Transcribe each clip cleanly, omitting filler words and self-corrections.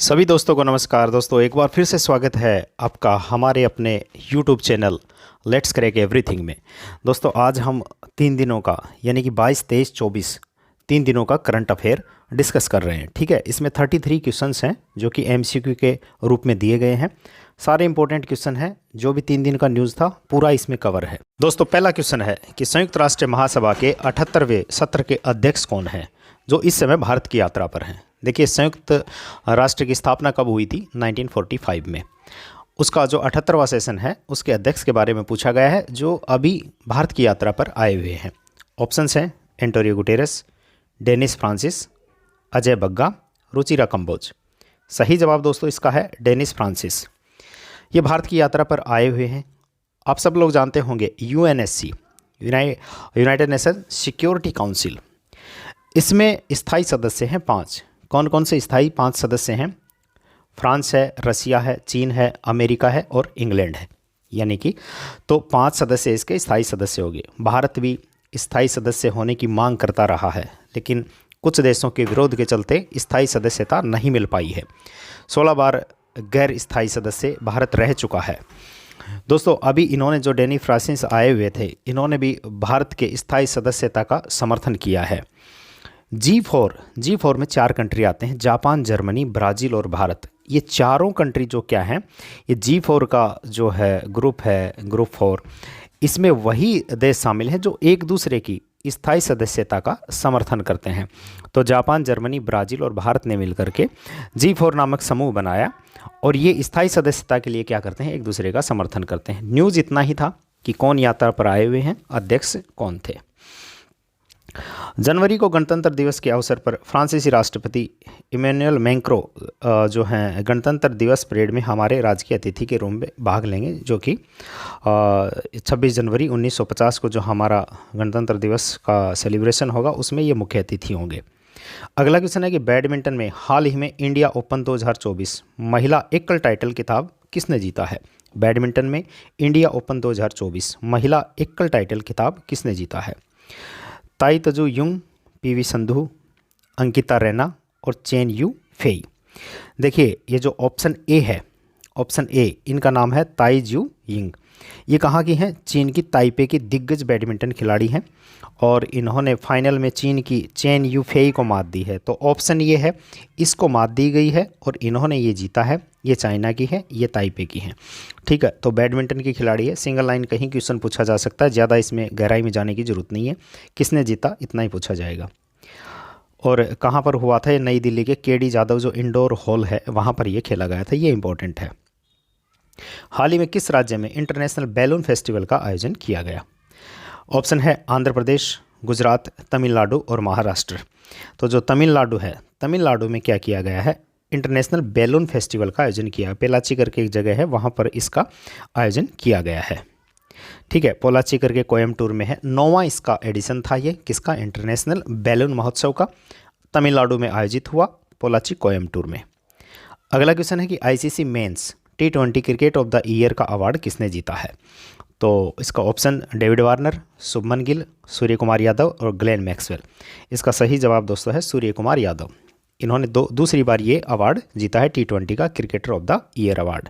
सभी दोस्तों को नमस्कार। दोस्तों एक बार फिर से स्वागत है आपका हमारे अपने YouTube channel let's crack everything में। दोस्तों आज हम 3 दिनों का यानी कि 22, 23, 24 3 दिनों का करंट अफेयर डिस्कस कर रहे हैं। ठीक है, इसमें 33 क्वेश्चंस हैं जो कि MCQ के रूप में दिए गए हैं। सारे इंपॉर्टेंट क्वेश्चन हैं, जो भी 3 दिन का न्यूज़ था पूरा इसमें कवर है। दोस्तों पहला क्वेश्चन है कि संयुक्त राष्ट्र महासभा के 78वें सत्र के अध्यक्ष कौन हैं जो इस समय भारत की यात्रा पर हैं। देखिए, संयुक्त राष्ट्र की स्थापना कब हुई थी? 1945 में। उसका जो 78वां सेशन है उसके अध्यक्ष के बारे में पूछा गया है जो अभी भारत की यात्रा पर आए हुए हैं। ऑप्शंस हैं Antonio Guterres, Dennis Francis, Ajay Bagga, Ruchira Kamboj. सही जवाब दोस्तों इसका है डेनिस फ्रांसिस। ये भारत की यात्रा पर आए हुए हैं। आप सब लोग जानते होंगे UNSC, United nation security council, इसमें स्थायी सदस्य हैं 5। कौन कौन से स्थायी 5 सदस्य हैं? फ्रांस है, रसिया है, चीन है, अमेरिका है और इंग्लैंड है। यानी कि तो 5 सदस्य इसके स्थायी सदस्य हो गए। भारत भी स्थायी सदस्य होने की मांग करता रहा है, लेकिन कुछ देशों के विरोध के चलते स्थायी सदस्यता नहीं मिल पाई है। 16 बार गैर स्थायी सदस्य भारत रह चुका है। दोस्तों अभी इन्होंने जो डेनी फ्रांसिस आए हुए थे, इन्होंने भी भारत के स्थायी सदस्यता का समर्थन किया है। G4 में 4 कंट्री आते हैं, जापान, जर्मनी, ब्राज़ील और भारत। ये चारों कंट्री जो क्या हैं, ये G4 का जो है ग्रुप 4, इसमें वही देश शामिल हैं जो एक दूसरे की स्थायी सदस्यता का समर्थन करते हैं। तो जापान, जर्मनी, ब्राज़ील और भारत ने मिलकर के G4 नामक समूह बनाया और ये स्थायी सदस्यता के लिए क्या करते हैं, एक दूसरे का समर्थन करते हैं। न्यूज़ इतना ही था कि कौन यात्रा पर आए हुए हैं, अध्यक्ष कौन थे। जनवरी को गणतंत्र दिवस के अवसर पर फ्रांसीसी राष्ट्रपति इमैनुअल मैक्रों जो हैं गणतंत्र दिवस परेड में हमारे राजकीय अतिथि के रूप में भाग लेंगे, जो कि 26 जनवरी 1950 को जो हमारा गणतंत्र दिवस का सेलिब्रेशन होगा उसमें ये मुख्य अतिथि होंगे। अगला क्वेश्चन है कि बैडमिंटन में हाल ही में इंडिया ओपन 2024 महिला एकल टाइटल खिताब किसने जीता है? बैडमिंटन में इंडिया ओपन 2024 महिला एकल टाइटल खिताब किसने जीता है? ताई तजू युंग, PV संधू, अंकिता रैना और चेन यू फेई। देखिए ये जो ऑप्शन ए है, ऑप्शन ए, इनका नाम है ताई जू यिंग। ये कहाँ की हैं? चीन की ताइपे की दिग्गज बैडमिंटन खिलाड़ी हैं और इन्होंने फाइनल में चीन की चेन यू फेई को मात दी है। तो ऑप्शन ये है, इसको मात दी गई है और इन्होंने ये जीता है। ये चाइना की है, ये ताइपे की हैं। ठीक है, तो बैडमिंटन की खिलाड़ी है। सिंगल लाइन कहीं क्वेश्चन पूछा जा सकता है, ज़्यादा इसमें गहराई में जाने की ज़रूरत नहीं है। किसने जीता इतना ही पूछा जाएगा। और कहाँ पर हुआ था? ये नई दिल्ली के KD जाधव जो इंडोर हॉल है वहाँ पर ये खेला गया था। ये इंपॉर्टेंट है। हाल ही में किस राज्य में इंटरनेशनल बैलून फेस्टिवल का आयोजन किया गया? ऑप्शन है आंध्र प्रदेश, गुजरात, तमिलनाडु और महाराष्ट्र। तो जो तमिलनाडु है, तमिलनाडु में क्या किया गया है? इंटरनेशनल बैलून फेस्टिवल का आयोजन किया। पोलाची करके एक जगह है, वहाँ पर इसका आयोजन किया गया है। ठीक है, पोलाची करके कोयम्बटूर में है। 9वां इसका एडिशन था ये किसका? इंटरनेशनल बैलून महोत्सव का। तमिलनाडु में आयोजित हुआ, पोलाची कोयम्बटूर में। अगला क्वेश्चन है कि ICC men's T20 cricket of the year का अवार्ड किसने जीता है? तो इसका option David Warner, Shubman Gill, Surya Kumar Yadav और ग्लेन मैक्सवेल। इसका सही जवाब दोस्तों है सूर्य कुमार यादव। इन्होंने दूसरी बार ये अवार्ड जीता है, T20 का cricketer of the year award.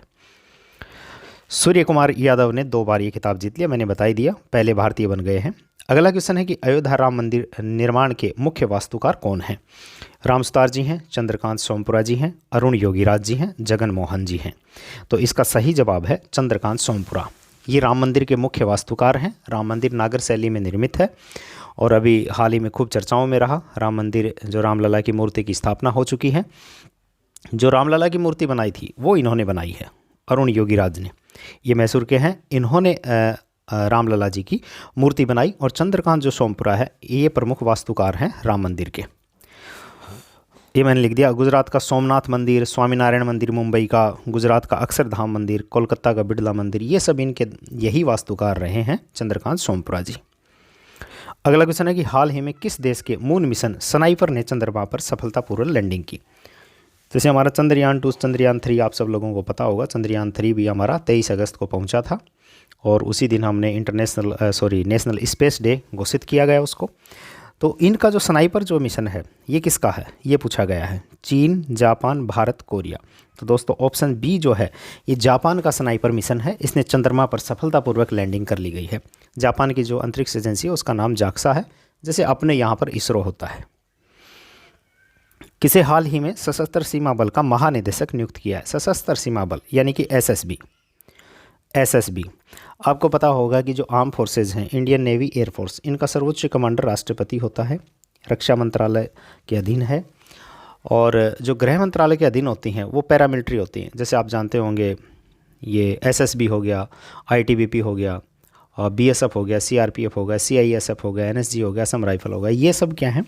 Surya Kumar Yadav ने 2 बार ये खिताब जीत लिया, मैंने बता ही दिया, पहले भारतीय बन गए हैं। अगला क्वेश्चन है कि अयोध्या राम मंदिर निर्माण के मुख्य वास्तुकार कौन हैं? राम सुतार जी हैं, चंद्रकांत सोमपुरा जी हैं, अरुण योगीराज जी हैं, जगन मोहन जी हैं। तो इसका सही जवाब है चंद्रकांत सोमपुरा। ये राम मंदिर के मुख्य वास्तुकार हैं। राम मंदिर नागर शैली में निर्मित है और अभी हाल ही में खूब चर्चाओं में रहा। राम मंदिर जो रामलला की मूर्ति की स्थापना हो चुकी है, जो रामलला की मूर्ति बनाई थी वो इन्होंने बनाई है, अरुण योगीराज ने। ये मैसूर के हैं, इन्होंने रामलला जी की मूर्ति बनाई। और चंद्रकांत जो सोमपुरा है ये प्रमुख वास्तुकार हैं राम मंदिर के। ये मैंने लिख दिया। गुजरात का सोमनाथ मंदिर, स्वामीनारायण मंदिर मुंबई का, गुजरात का अक्षरधाम मंदिर, कोलकाता का बिड़ला मंदिर, ये सब इनके यही वास्तुकार रहे हैं, चंद्रकांत सोमपुरा जी। अगला क्वेश्चन है कि हाल ही में किस देश के मून मिशन स्नाइपर ने चंद्रमा पर सफलतापूर्वक लैंडिंग की? जैसे हमारा चंद्रयान 2, चंद्रयान 3 आप सब लोगों को पता होगा। चंद्रयान 3 भी हमारा 23 अगस्त को पहुंचा था और उसी दिन हमने नेशनल स्पेस डे घोषित किया गया उसको। तो इनका जो स्नाइपर जो मिशन है ये किसका है, ये पूछा गया है। चीन, जापान, भारत, कोरिया। तो दोस्तों ऑप्शन बी जो है ये जापान का स्नाइपर मिशन है। इसने चंद्रमा पर सफलतापूर्वक लैंडिंग कर ली गई है। जापान की जो अंतरिक्ष एजेंसी है उसका नाम जाक्सा है, जैसे अपने यहाँ पर इसरो होता है। किसे हाल ही में सशस्त्र सीमा बल का महानिदेशक नियुक्त किया है? सशस्त्र सीमा बल यानी कि एसएसबी। एसएसबी आपको पता होगा कि जो आर्म फोर्सेज हैं, इंडियन नेवी, एयरफोर्स, इनका सर्वोच्च कमांडर राष्ट्रपति होता है, रक्षा मंत्रालय के अधीन है। और जो गृह मंत्रालय के अधीन होती हैं वो पैरामिलिट्री होती हैं। जैसे आप जानते होंगे ये एसएसबी हो गया, आईटीबीपी हो गया, बीएसएफ हो गया, सीआरपीएफ हो गया, सीआईएसएफ हो गया, एनएसजी हो गया, असम राइफल हो गया। ये सब क्या हैं,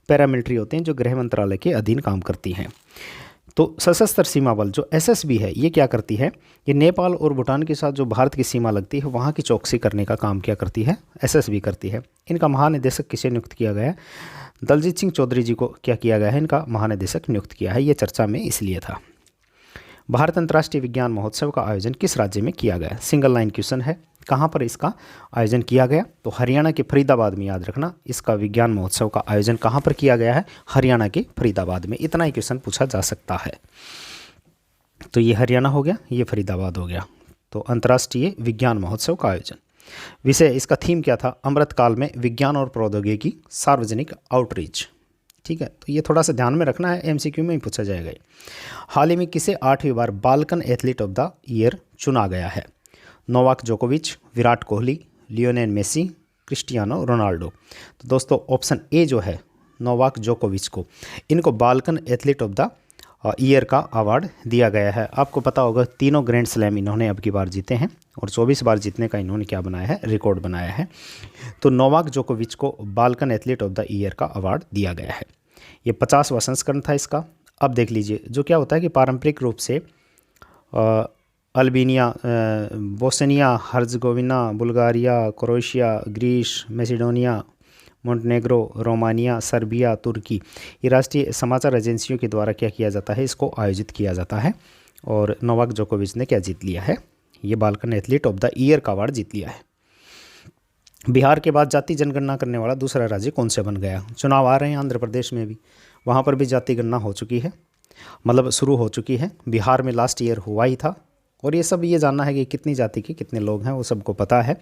पैरामिलिट्री होते हैं जो गृह मंत्रालय के अधीन काम करती हैं। तो सशस्त्र सीमा बल जो एसएसबी है ये क्या करती है, ये नेपाल और भूटान के साथ जो भारत की सीमा लगती है वहाँ की चौकसी करने का काम क्या करती है, एसएसबी करती है। इनका महानिदेशक किसे नियुक्त किया गया है? दलजीत सिंह चौधरी जी को क्या किया गया है, इनका महानिदेशक नियुक्त किया है। ये चर्चा में इसलिए था। भारत अंतर्राष्ट्रीय विज्ञान महोत्सव का आयोजन किस राज्य में किया गया? सिंगल लाइन क्वेश्चन है। कहाँ पर इसका आयोजन किया गया? तो हरियाणा के फरीदाबाद में। याद रखना, इसका विज्ञान महोत्सव का आयोजन कहाँ पर किया गया है? हरियाणा के फरीदाबाद में। इतना ही क्वेश्चन पूछा जा सकता है। तो ये हरियाणा हो गया, ये फरीदाबाद हो गया। तो अंतर्राष्ट्रीय विज्ञान महोत्सव का आयोजन। विषय इसका थीम क्या था? अमृतकाल में विज्ञान और प्रौद्योगिकी, सार्वजनिक आउटरीच। ठीक है, तो ये थोड़ा सा ध्यान में रखना है, एमसीक्यू में ही पूछा जाएगा। हाल ही में किसे 8वीं बार Balkan athlete of the year चुना गया है? नोवाक जोकोविच, Virat Kohli, Lionel Messi, Cristiano Ronaldo. तो दोस्तों ऑप्शन ए जो है नोवाक जोकोविच को, इनको Balkan athlete of the year का अवार्ड दिया गया है। आपको पता होगा तीनों ग्रैंड स्लैम इन्होंने अब की बार जीते हैं और 24 बार जीतने का इन्होंने क्या बनाया है, रिकॉर्ड बनाया है। तो नोवाक जोकोविच को Balkan athlete of the year का अवार्ड दिया गया है। ये 50वां संस्करण था इसका। अब देख लीजिए, जो क्या होता है कि पारंपरिक रूप से Albania, Bosnia Herzegovina, Bulgaria, Croatia, Greece, Macedonia, Montenegro, Romania, Serbia, तुर्की, ये राष्ट्रीय समाचार एजेंसियों के द्वारा क्या किया जाता है, इसको आयोजित किया जाता है। और नोवाक जोकोविच ने क्या जीत लिया है, ये Balkan athlete of the year का अवार्ड जीत लिया है। बिहार के बाद जाति जनगणना करने वाला दूसरा राज्य कौन से बन गया? चुनाव आ रहे हैं आंध्र प्रदेश में भी, वहाँ पर भी जाति गणना हो चुकी है, मतलब शुरू हो चुकी है। बिहार में लास्ट ईयर हुआ ही था। और ये सब ये जानना है कि कितनी जाति के कितने लोग हैं वो सबको पता है।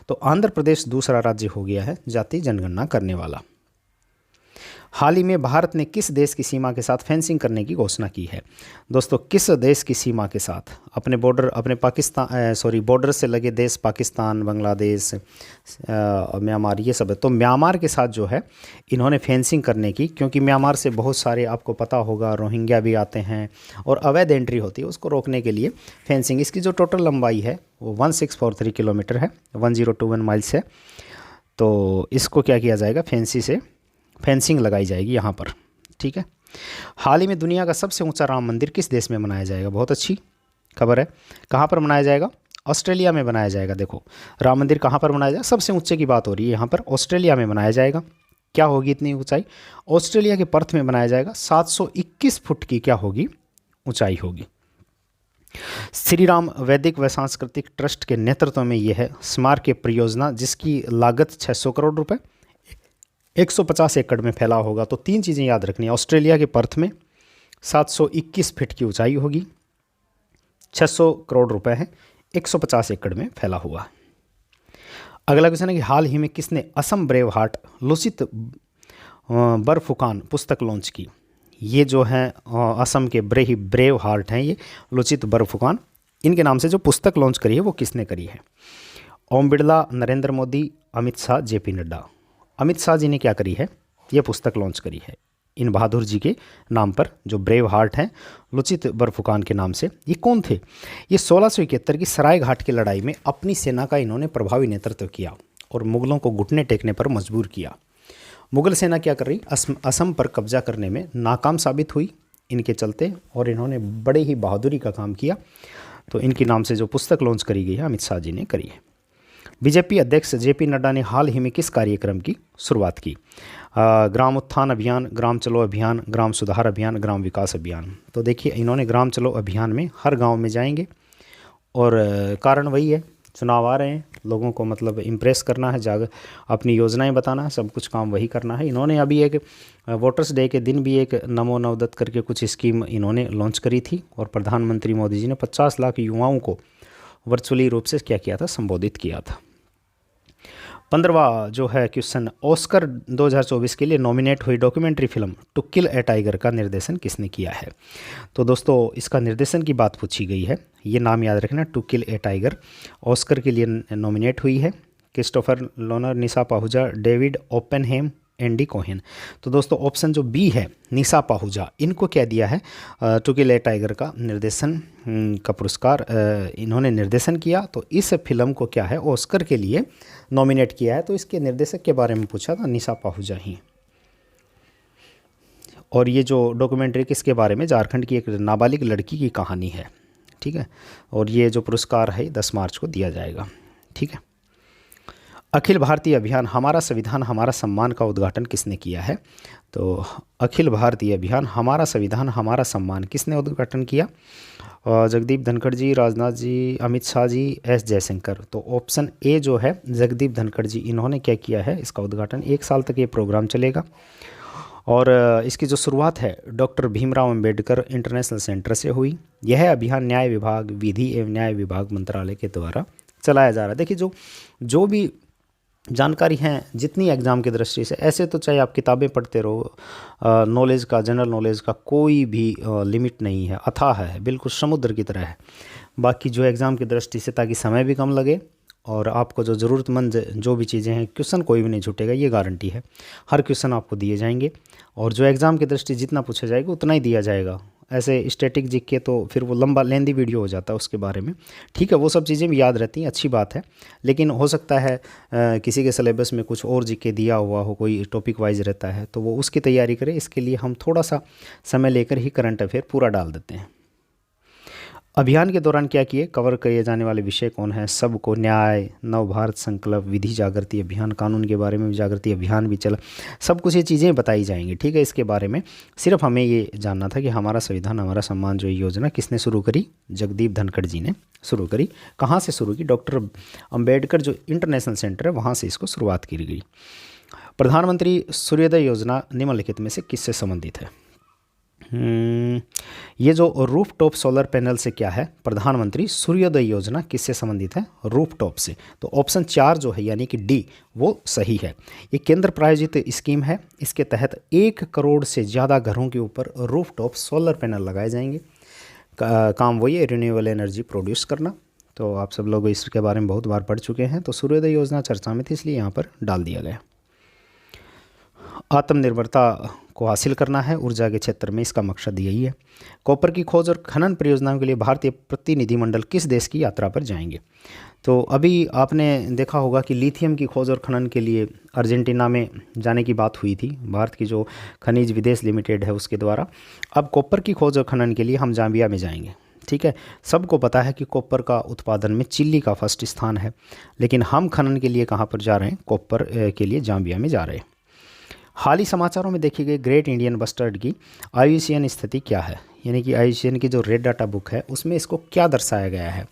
तो आंध्र प्रदेश दूसरा राज्य हो गया है जाति जनगणना करने वाला। हाल ही में भारत ने किस देश की सीमा के साथ फेंसिंग करने की घोषणा की है? दोस्तों किस देश की सीमा के साथ? अपने बॉर्डर, अपने पाकिस्तान बॉर्डर से लगे देश पाकिस्तान, बांग्लादेश, म्यांमार, ये सब है। तो म्यांमार के साथ जो है इन्होंने फेंसिंग करने की, क्योंकि म्यांमार से बहुत सारे आपको पता होगा रोहिंग्या भी आते हैं और अवैध एंट्री होती है, उसको रोकने के लिए फेंसिंग। इसकी जो टोटल लंबाई है वो 1643 किलोमीटर है, 1021 माइल्स है। तो इसको क्या किया जाएगा, फेंसिंग लगाई जाएगी यहाँ पर। ठीक है। हाल ही में दुनिया का सबसे ऊंचा राम मंदिर किस देश में बनाया जाएगा? बहुत अच्छी खबर है। कहाँ पर बनाया जाएगा? ऑस्ट्रेलिया में बनाया जाएगा। देखो राम मंदिर कहाँ पर बनाया जाएगा, सबसे ऊंचे की बात हो रही है यहाँ पर, ऑस्ट्रेलिया में बनाया जाएगा। क्या होगी इतनी ऊंचाई? ऑस्ट्रेलिया के पर्थ में बनाया जाएगा। 721 फुट की क्या होगी, ऊंचाई होगी। श्री राम वैदिक व सांस्कृतिक ट्रस्ट के नेतृत्व में यह है स्मारक परियोजना, जिसकी लागत 600 करोड़ रुपए, 150 एकड़ में फैला होगा। तो तीन चीज़ें याद रखनी है। ऑस्ट्रेलिया के पर्थ में 721 फीट की ऊंचाई होगी, 600 करोड़ रुपए है, 150 एकड़ में फैला हुआ। अगला क्वेश्चन है कि हाल ही में किसने असम ब्रेव हार्ट लुसित बरफुकान पुस्तक लॉन्च की? ये जो है असम के ब्रेव हार्ट हैं, ये लुचित बरफुकान, इनके नाम से जो पुस्तक लॉन्च करी है वो किसने करी है? ओम बिरला, नरेंद्र मोदी, अमित शाह, जेपी नड्डा। अमित शाह जी ने क्या करी है, ये पुस्तक लॉन्च करी है इन बहादुर जी के नाम पर, जो ब्रेव हार्ट हैं लुचित बरफुकान के नाम से। ये कौन थे? ये 1671 की सराय घाट की लड़ाई में अपनी सेना का इन्होंने प्रभावी नेतृत्व किया और मुगलों को घुटने टेकने पर मजबूर किया। मुगल सेना क्या कर रही, असम पर कब्जा करने में नाकाम साबित हुई इनके चलते, और इन्होंने बड़े ही बहादुरी का काम किया। तो इनके नाम से जो पुस्तक लॉन्च करी गई है अमित शाह जी ने करी है। बीजेपी अध्यक्ष जेपी नड्डा ने हाल ही में किस कार्यक्रम की शुरुआत की? ग्राम उत्थान अभियान, ग्राम चलो अभियान, ग्राम सुधार अभियान, ग्राम विकास अभियान। तो देखिए इन्होंने ग्राम चलो अभियान में हर गांव में जाएंगे, और कारण वही है, चुनाव आ रहे हैं लोगों को मतलब इम्प्रेस करना है, अपनी योजनाएं बताना है, सब कुछ काम वही करना है। इन्होंने अभी एक वोटर्स डे के दिन भी एक नमो नवदत्त करके कुछ स्कीम इन्होंने लॉन्च करी थी, और प्रधानमंत्री मोदी जी ने 50 लाख युवाओं को वर्चुअली रूप से क्या किया था, संबोधित किया था। 15वां जो है क्वेश्चन, ऑस्कर 2024 के लिए नॉमिनेट हुई documentary film to kill a tiger का निर्देशन किसने किया है? तो दोस्तों इसका निर्देशन की बात पूछी गई है, ये नाम याद रखना, to kill a tiger Oscar के लिए नॉमिनेट हुई है। Christopher Lonner, Nisha Pahuja, David Oppenheim, Andy Cohen. तो दोस्तों ऑप्शन जो बी है, निशा पाहुजा, इनको क्या दिया है, टू किल ए टाइगर का निर्देशन का पुरस्कार इन्होंने निर्देशन किया। तो इस फिल्म को क्या है, ऑस्कर के लिए नॉमिनेट किया है। तो इसके निर्देशक के बारे में पूछा था, निशा पाहुजा ही। और ये जो डॉक्यूमेंट्री किसके बारे में, झारखंड की एक नाबालिग लड़की की कहानी है, ठीक है। और ये जो पुरस्कार है 10 मार्च को दिया जाएगा, ठीक है। अखिल भारतीय अभियान हमारा संविधान हमारा सम्मान का उद्घाटन किसने किया है? तो अखिल भारतीय अभियान हमारा संविधान हमारा सम्मान किसने उद्घाटन किया? जगदीप धनखड़ जी, राजनाथ जी, अमित शाह जी, एस जयशंकर। तो ऑप्शन ए जो है जगदीप धनखड़ जी, इन्होंने क्या किया है, इसका उद्घाटन। 1 साल तक ये प्रोग्राम चलेगा। और इसकी जो शुरुआत है doctor Bhimrao Ambedkar international centre से हुई। यह अभियान न्याय विभाग, विधि एवं न्याय विभाग मंत्रालय के द्वारा चलाया जा रहा है। देखिए जो भी जानकारी हैं जितनी एग्ज़ाम की दृष्टि से, ऐसे तो चाहे आप किताबें पढ़ते रहो, नॉलेज का, जनरल नॉलेज का कोई भी लिमिट नहीं है, अथाह है, बिल्कुल समुद्र की तरह है। बाकी जो एग्ज़ाम की दृष्टि से, ताकि समय भी कम लगे और आपको जो ज़रूरतमंद जो भी चीज़ें हैं, क्वेश्चन कोई भी नहीं छूटेगा, ये गारंटी है। हर क्वेश्चन आपको दिए जाएंगे, और जो एग्ज़ाम की दृष्टि जितना पूछा जाएगा उतना ही दिया जाएगा। ऐसे स्टैटिक जिक के तो फिर वो लंबा लेंदी वीडियो हो जाता है उसके बारे में, ठीक है। वो सब चीज़ें भी याद रहती हैं, अच्छी बात है। लेकिन हो सकता है किसी के सिलेबस में कुछ और जिके दिया हुआ हो, कोई टॉपिक वाइज रहता है, तो वो उसकी तैयारी करें। इसके लिए हम थोड़ा सा समय लेकर ही करंट अफेयर पूरा डाल देते हैं। अभियान के दौरान क्या किए, कवर किए जाने वाले विषय कौन है? सबको न्याय, नव भारत संकल्प, विधि जागृति अभियान, कानून के बारे में जागृति अभियान भी चला, सब कुछ ये चीज़ें बताई जाएंगी, ठीक है। इसके बारे में सिर्फ हमें ये जानना था कि हमारा संविधान हमारा सम्मान जो योजना किसने शुरू करी? जगदीप धनखड़ जी ने शुरू करी। कहाँ से शुरू की? डॉक्टर अम्बेडकर जो इंटरनेशनल सेंटर है वहाँ से इसको शुरुआत की गई। प्रधानमंत्री सूर्योदय योजना निम्नलिखित में से किससे संबंधित है? ये जो रूफ टॉप सोलर पैनल से क्या है, प्रधानमंत्री सूर्योदय योजना किससे संबंधित है? रूफ टॉप से। तो ऑप्शन 4 जो है यानी कि डी, वो सही है। ये केंद्र प्रायोजित स्कीम है। इसके तहत 1 करोड़ से ज़्यादा घरों के ऊपर रूफ टॉप सोलर पैनल लगाए जाएंगे। काम वही है, रिन्यूएबल एनर्जी प्रोड्यूस करना। तो आप सब लोग इसके बारे में बहुत बार पढ़ चुके हैं। तो सूर्योदय योजना चर्चा में थी, इसलिए यहाँ पर डाल दिया गया। आत्मनिर्भरता को हासिल करना है ऊर्जा के क्षेत्र में, इसका मकसद यही है। कॉपर की खोज और खनन परियोजनाओं के लिए भारतीय प्रतिनिधिमंडल किस देश की यात्रा पर जाएंगे? तो अभी आपने देखा होगा कि लिथियम की खोज और खनन के लिए अर्जेंटीना में जाने की बात हुई थी, भारत की जो खनिज विदेश लिमिटेड है उसके द्वारा। अब कॉपर की खोज और खनन के लिए हम जाम्बिया में जाएंगे, ठीक है। सबको पता है कि कॉपर का उत्पादन में चिली का फर्स्ट स्थान है, लेकिन हम खनन के लिए कहाँ पर जा रहे हैं? कॉपर के लिए जाम्बिया में जा रहे हैं। हाल ही समाचारों में देखी गई ग्रेट इंडियन बस्टर्ड की IUCN स्थिति क्या है? यानी कि IUCN की जो रेड डाटा बुक है उसमें इसको क्या दर्शाया गया है?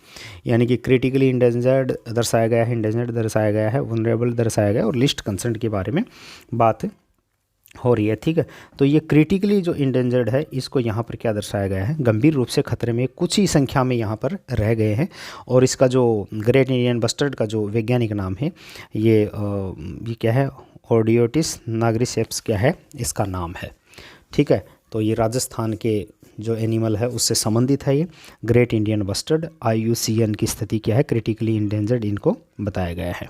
यानी कि क्रिटिकली इंडेंजर्ड दर्शाया गया है, इंडेंजर्ड दर्शाया गया है, वनरेबल दर्शाया गया है, और लिस्ट कंसर्न के बारे में बात हो रही है, ठीक है। तो ये क्रिटिकली जो इंडेंजर्ड है इसको यहाँ पर क्या दर्शाया गया है? गंभीर रूप से खतरे में कुछ ही संख्या में यहाँ पर रह गए हैं। और इसका जो ग्रेट इंडियन बस्टर्ड का जो वैज्ञानिक नाम है ये क्या है? ओडियोटिस नाग्रिसेप्स क्या है इसका नाम है, ठीक है। तो ये राजस्थान के जो एनिमल है उससे संबंधित है। ये ग्रेट इंडियन बस्टर्ड IUCN की स्थिति क्या है? क्रिटिकली इंडेंजर्ड इनको बताया गया है।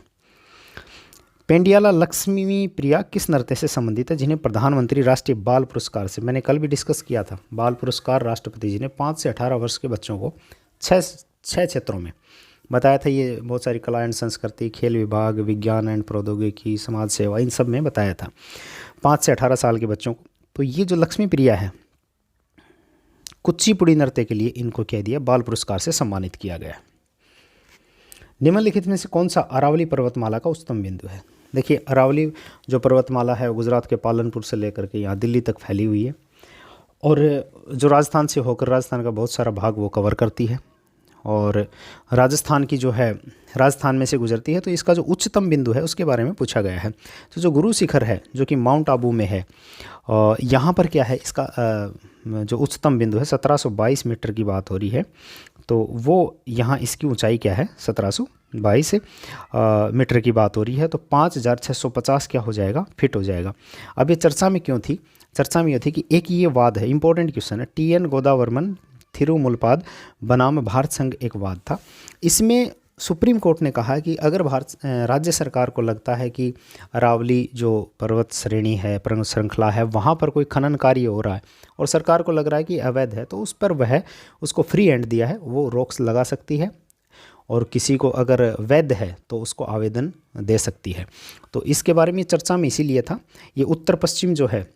पेंडियाला लक्ष्मी प्रिया किस नृत्य से संबंधित है जिन्हें प्रधानमंत्री राष्ट्रीय बाल पुरस्कार से, मैंने कल भी डिस्कस किया था, बाल पुरस्कार राष्ट्रपति जी ने 5 से 18 वर्ष के बच्चों को 6 क्षेत्रों में बताया था। ये बहुत सारी कला एंड संस्कृति, खेल विभाग, विज्ञान एंड प्रौद्योगिकी, समाज सेवा, इन सब में बताया था 5 से 18 साल के बच्चों को। तो ये जो लक्ष्मी प्रिया है, कुचिपुड़ी नृत्य के लिए इनको कह दिया बाल पुरस्कार से सम्मानित किया गया। निम्नलिखित में से कौन सा अरावली पर्वतमाला का उच्चतम बिंदु है? देखिए अरावली जो पर्वतमाला है गुजरात के पालनपुर से लेकर के यहाँ दिल्ली तक फैली हुई है, और जो राजस्थान से होकर राजस्थान का बहुत सारा भाग वो कवर करती है। और राजस्थान की जो है, राजस्थान में से गुजरती है। तो इसका जो उच्चतम बिंदु है उसके बारे में पूछा गया है। तो जो गुरु शिखर है जो कि माउंट आबू में है, यहाँ पर क्या है, इसका जो उच्चतम बिंदु है 1722 मीटर की बात हो रही है। तो वो यहाँ इसकी ऊंचाई क्या है, 1722 मीटर की बात हो रही है। तो 5650 क्या हो जाएगा, फिट हो जाएगा। अब ये चर्चा में क्यों थी? चर्चा में ये थी कि एक ये वाद है, इंपॉर्टेंट क्वेश्चन है, TN गोदावर्मन थिरुमुलपाद बनाम भारत संघ एक वाद था। इसमें सुप्रीम कोर्ट ने कहा कि अगर राज्य सरकार को लगता है कि अरावली जो पर्वत श्रेणी है, पर्वत श्रृंखला है, वहाँ पर कोई खनन कार्य हो रहा है और सरकार को लग रहा है कि अवैध है, तो उस पर वह उसको फ्री हैंड दिया है, वो रोक लगा सकती है और किसी को अगर वैध है तो उसको आवेदन दे सकती है। तो इसके बारे में चर्चा में इसीलिए था। ये उत्तर पश्चिम जो है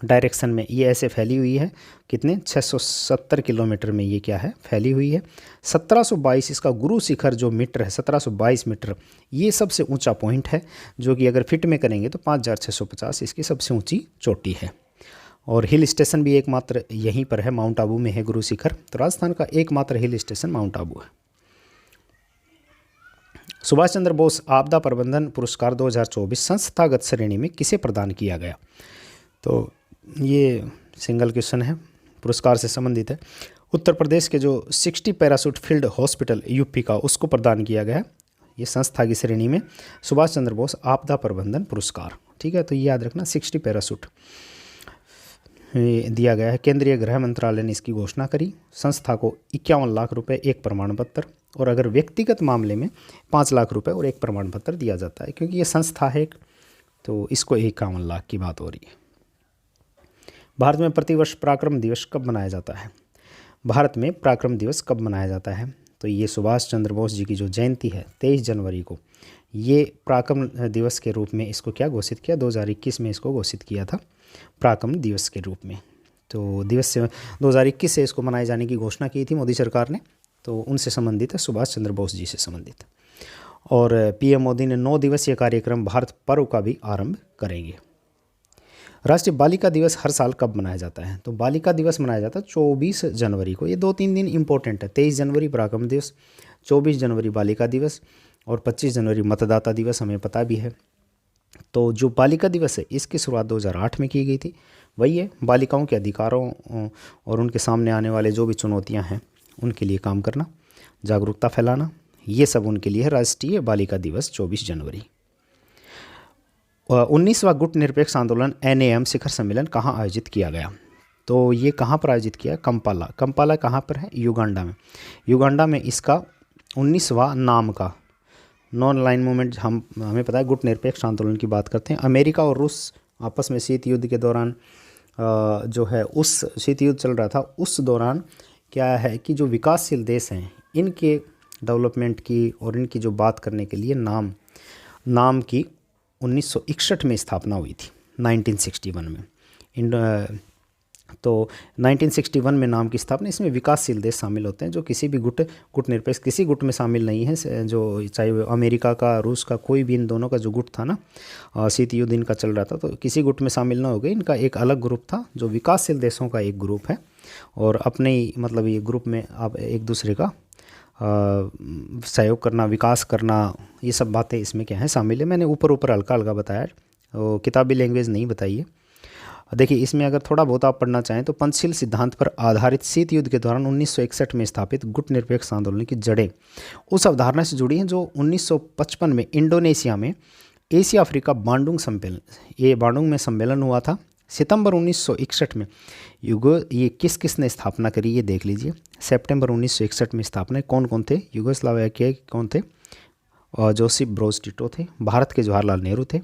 डायरेक्शन में ये ऐसे फैली हुई है, कितने 670 किलोमीटर में ये क्या है, फैली हुई है। 1722 इसका गुरु शिखर जो मीटर है, 1722 मीटर, ये सबसे ऊंचा पॉइंट है, जो कि अगर फिट में करेंगे तो 5650 इसकी सबसे ऊंची चोटी है। और हिल स्टेशन भी एकमात्र यहीं पर है, माउंट आबू में है गुरु शिखर। तो राजस्थान का एकमात्र हिल स्टेशन माउंट आबू है। सुभाष चंद्र बोस आपदा प्रबंधन पुरस्कार 2024 संस्थागत श्रेणी में किसे प्रदान किया गया? तो ये सिंगल क्वेश्चन है, पुरस्कार से संबंधित है। उत्तर प्रदेश के जो 60 पैराशूट फील्ड हॉस्पिटल यूपी का, उसको प्रदान किया गया है ये संस्था की श्रेणी में सुभाष चंद्र बोस आपदा प्रबंधन पुरस्कार। ठीक है, तो ये याद रखना, 60 पैराशूट दिया गया है। केंद्रीय गृह मंत्रालय ने इसकी घोषणा करी। संस्था को 51 लाख रुपए, एक प्रमाण पत्र, और अगर व्यक्तिगत मामले में 5 लाख रुपए और एक प्रमाण पत्र दिया जाता है, क्योंकि ये संस्था है एक, तो इसको 51 लाख की बात हो रही है। भारत में प्रतिवर्ष पराक्रम दिवस कब मनाया जाता है? भारत में पराक्रम दिवस कब मनाया जाता है? तो ये सुभाष चंद्र बोस जी की जो जयंती है 23 जनवरी को, ये पराक्रम दिवस के रूप में इसको क्या घोषित किया, 2021 में इसको घोषित किया था पराक्रम दिवस के रूप में। तो दिवस से 2021 से इसको मनाए जाने की घोषणा की थी मोदी सरकार ने, तो उनसे संबंधित है, सुभाष चंद्र बोस जी से संबंधित। और PM मोदी ने 9 दिवसीय कार्यक्रम भारत पर्व का भी आरंभ करेंगे। राष्ट्रीय बालिका दिवस हर साल कब मनाया जाता है? तो बालिका दिवस मनाया जाता है 24 जनवरी को। ये 2-3 दिन इंपॉर्टेंट है, 23 जनवरी पराक्रम दिवस, 24 जनवरी बालिका दिवस और 25 जनवरी मतदाता दिवस, हमें पता भी है। तो जो बालिका दिवस है इसकी शुरुआत 2008 में की गई थी। वही है, बालिकाओं के अधिकारों और उनके सामने आने वाले जो भी चुनौतियाँ हैं उनके लिए काम करना, जागरूकता फैलाना, ये सब उनके लिए है राष्ट्रीय बालिका दिवस 24 जनवरी। 19वां गुट निरपेक्ष आंदोलन NAM शिखर सम्मेलन कहाँ आयोजित किया गया? तो ये कहाँ पर आयोजित किया? कंपाला। कंपाला कहाँ पर है? युगांडा में। युगांडा में इसका 19वां नाम का नॉन लाइन मूवमेंट, हमें पता है गुट निरपेक्ष आंदोलन की बात करते हैं। अमेरिका और रूस आपस में शीत युद्ध के दौरान जो है, उस शीत युद्ध चल रहा था, उस दौरान क्या है कि जो विकासशील देश हैं इनके डेवलपमेंट की और इनकी जो बात करने के लिए नाम की 1961 में स्थापना हुई थी, 1961 में। तो 1961 में नाम की स्थापना, इसमें विकासशील देश शामिल होते हैं, जो किसी भी गुट निरपेक्ष किसी गुट में शामिल नहीं है, जो चाहे वो अमेरिका का, रूस का, कोई भी इन दोनों का जो गुट था ना, शीत युद्ध इनका चल रहा था, तो किसी गुट में शामिल ना हो गए। इनका एक अलग ग्रुप था जो विकासशील देशों का एक ग्रुप है, और अपने ही मतलब ये ग्रुप में आप एक दूसरे का सहयोग करना, विकास करना, ये सब बातें इसमें क्या है शामिल है। मैंने ऊपर हल्का हल्का बताया, तो किताबी लैंग्वेज नहीं बताई है। देखिए, इसमें अगर थोड़ा बहुत आप पढ़ना चाहें तो पंचशील सिद्धांत पर आधारित शीत युद्ध के दौरान 1961 में स्थापित गुट निरपेक्ष आंदोलन की जड़ें उस अवधारणा से जुड़ी हैं जो 1955 में इंडोनेशिया में एशिया अफ्रीका बांडुंग सम्मेलन, ये बांडुंग में सम्मेलन हुआ था। सितंबर 1961 में ये किसने स्थापना करी, ये देख लीजिए। सितंबर 1961 में स्थापना, कौन कौन थे? यूगोस्लाविया के कौन थे? जोसेफ ब्रोज टिटो थे, भारत के जवाहरलाल नेहरू थे,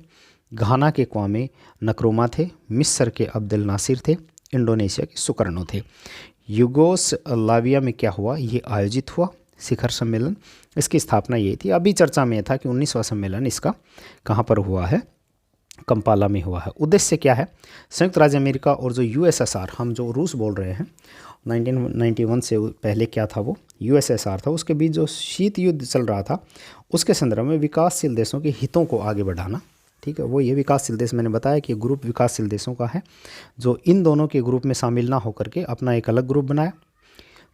घाना के क्वामे नक्रुमा थे, मिस्र के अब्दुल नासिर थे, इंडोनेशिया के सुकर्णो थे। यूगोस्लाविया में क्या हुआ? ये आयोजित हुआ शिखर सम्मेलन, इसकी स्थापना ये थी। अभी चर्चा में था कि 19वां सम्मेलन इसका कहाँ पर हुआ है? कंपाला में हुआ है। उद्देश्य क्या है? संयुक्त राज्य अमेरिका और जो USSR, हम जो रूस बोल रहे हैं, 1991 से पहले क्या था वो USSR था, उसके बीच जो शीत युद्ध चल रहा था उसके संदर्भ में विकासशील देशों के हितों को आगे बढ़ाना। ठीक है, वो ये विकासशील देश, मैंने बताया कि ग्रुप विकासशील देशों का है, जो इन दोनों के ग्रुप में शामिल ना होकर के अपना एक अलग ग्रुप बनाया।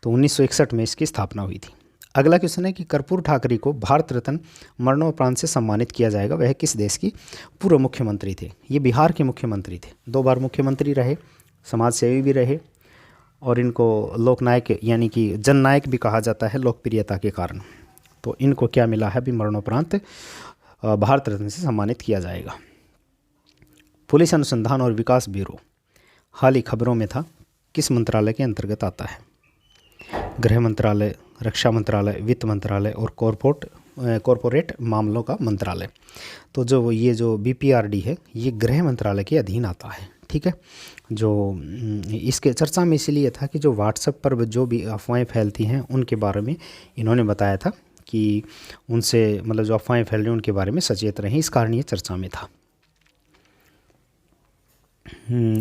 तो 1961 में इसकी स्थापना हुई थी। अगला क्वेश्चन है कि कर्पूर ठाकरे को भारत रत्न मरणोपरांत से सम्मानित किया जाएगा, वह किस देश की पूर्व मुख्यमंत्री थे? ये बिहार के मुख्यमंत्री थे, 2 बार मुख्यमंत्री रहे, समाज सेवी भी रहे और इनको लोकनायक यानी कि जननायक भी कहा जाता है लोकप्रियता के कारण। तो इनको क्या मिला है? अभी मरणोपरांत भारत रत्न से सम्मानित किया जाएगा। पुलिस अनुसंधान और विकास ब्यूरो हाल ही खबरों में था, किस मंत्रालय के अंतर्गत आता है? गृह मंत्रालय, रक्षा मंत्रालय, वित्त मंत्रालय और कॉरपोरेट मामलों का मंत्रालय। तो जो ये जो BPRD है ये गृह मंत्रालय के अधीन आता है, ठीक है। जो इसके चर्चा में इसलिए था कि जो व्हाट्सएप पर जो भी अफवाहें फैलती हैं उनके बारे में इन्होंने बताया था कि उनसे मतलब जो अफवाहें फैल रही हैं उनके बारे में सचेत रहें, इस कारण ये चर्चा में था।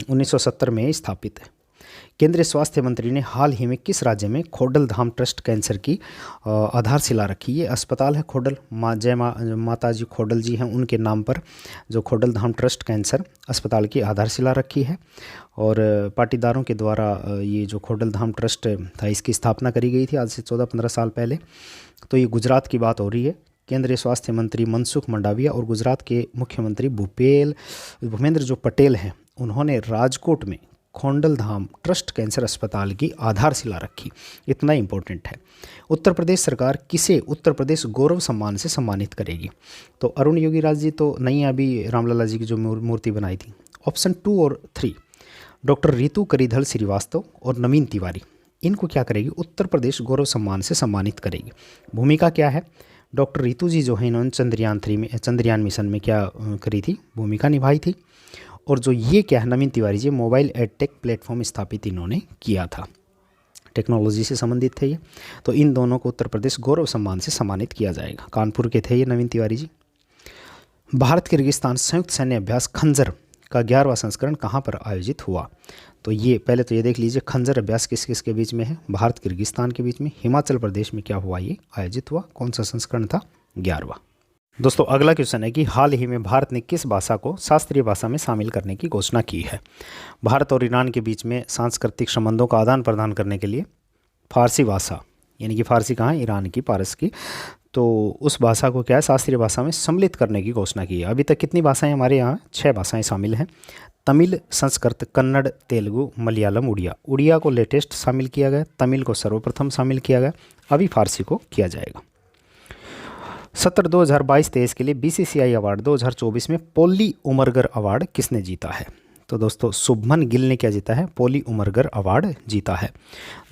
1970 में माता है। केंद्रीय स्वास्थ्य मंत्री ने हाल ही में किस राज्य में खोडल धाम ट्रस्ट कैंसर की आधारशिला रखी? ये अस्पताल है खोडल, माता जी खोडल जी हैं, उनके नाम पर जो खोडल धाम ट्रस्ट कैंसर अस्पताल की आधारशिला रखी है। और पाटीदारों के द्वारा ये जो खोडल धाम ट्रस्ट था इसकी स्थापना करी गई थी आज से 14-15 साल पहले। तो ये गुजरात की बात हो रही है। केंद्रीय स्वास्थ्य मंत्री मनसुख मंडाविया और गुजरात के मुख्यमंत्री भूपेंद्र जो पटेल हैं उन्होंने राजकोट में खोडल धाम ट्रस्ट कैंसर अस्पताल की आधारशिला रखी। इतना इंपॉर्टेंट है। उत्तर प्रदेश सरकार किसे उत्तर प्रदेश गौरव सम्मान से सम्मानित करेगी? तो अरुण योगी राज जी तो नहीं, अभी रामलला जी की जो मूर्ति बनाई थी। ऑप्शन 2 और 3 डॉक्टर रितु करीधल श्रीवास्तव और नवीन तिवारी, इनको क्या करेगी? उत्तर प्रदेश गौरव सम्मान से सम्मानित करेगी। भूमिका क्या है? डॉक्टर रितु जी जो है इन्होंने चंद्रयान मिशन में क्या करी थी? भूमिका निभाई थी। और जो ये क्या है नवीन Tiwari ji, mobile edtech platform स्थापित इन्होंने किया था, टेक्नोलॉजी से संबंधित थे ये। तो इन दोनों को उत्तर प्रदेश गौरव सम्मान से सम्मानित किया जाएगा। कानपुर के थे ये नवीन तिवारी जी। भारत किर्गिस्तान संयुक्त सैन्य अभ्यास खंजर का 11वां संस्करण कहाँ पर आयोजित हुआ? तो ये पहले तो ये देख लीजिए, खंजर अभ्यास किस किस के बीच में है? भारत किर्गिस्तान के बीच में। हिमाचल प्रदेश में क्या हुआ? ये आयोजित हुआ। कौन सा संस्करण था? 11वां। दोस्तों अगला क्वेश्चन है कि हाल ही में भारत ने किस भाषा को शास्त्रीय भाषा में शामिल करने की घोषणा की है? भारत और ईरान के बीच में सांस्कृतिक संबंधों का आदान प्रदान करने के लिए फारसी भाषा, यानी कि फारसी कहाँ है? ईरान की, पारस की। तो उस भाषा को क्या है? शास्त्रीय भाषा में सम्मिलित करने की घोषणा की है। अभी तक कितनी भाषाएं हमारे यहाँ? 6 भाषाएं शामिल हैं। तमिल, संस्कृत, कन्नड़, तेलुगु, मलयालम, उड़िया। उड़िया को लेटेस्ट शामिल किया गया, तमिल को सर्वप्रथम शामिल किया गया, अभी फारसी को किया जाएगा। सत्र 2022-23 के लिए BCCI अवार्ड 2024 में पॉली उमरगर अवार्ड किसने जीता है? तो दोस्तों शुभमन गिल ने क्या जीता है? पॉली उमरगर अवार्ड जीता है।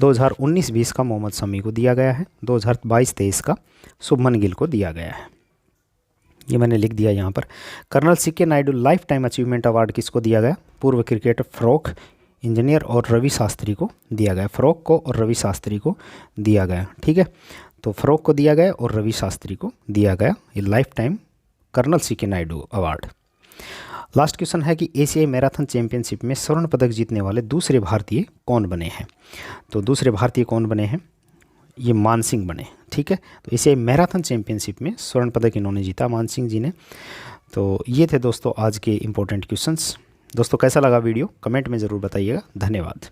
2019-20 का मोहम्मद शमी को दिया गया है, 2022-23 का शुभमन गिल को दिया गया है। ये मैंने लिख दिया यहाँ पर। Colonel CK Naidu life time achievement award किसको दिया गया? पूर्व क्रिकेटर फ्रोक इंजीनियर और रवि शास्त्री को दिया गया। फ्रोक को और रवि शास्त्री को दिया गया, ठीक है। तो फ्रोक को दिया गया और रवि शास्त्री को दिया गया ये life time colonel CK Naidu award. Last question है कि एशियाई मैराथन चैंपियनशिप में स्वर्ण पदक जीतने वाले दूसरे भारतीय कौन बने हैं? तो दूसरे भारतीय कौन बने हैं? ये मान सिंह बने, ठीक है। तो एशियाई मैराथन चैंपियनशिप में स्वर्ण पदक इन्होंने जीता, मान सिंह जी ने। तो ये थे दोस्तों आज के इंपॉर्टेंट क्वेश्चंस। दोस्तों कैसा लगा वीडियो? कमेंट में ज़रूर बताइएगा। धन्यवाद।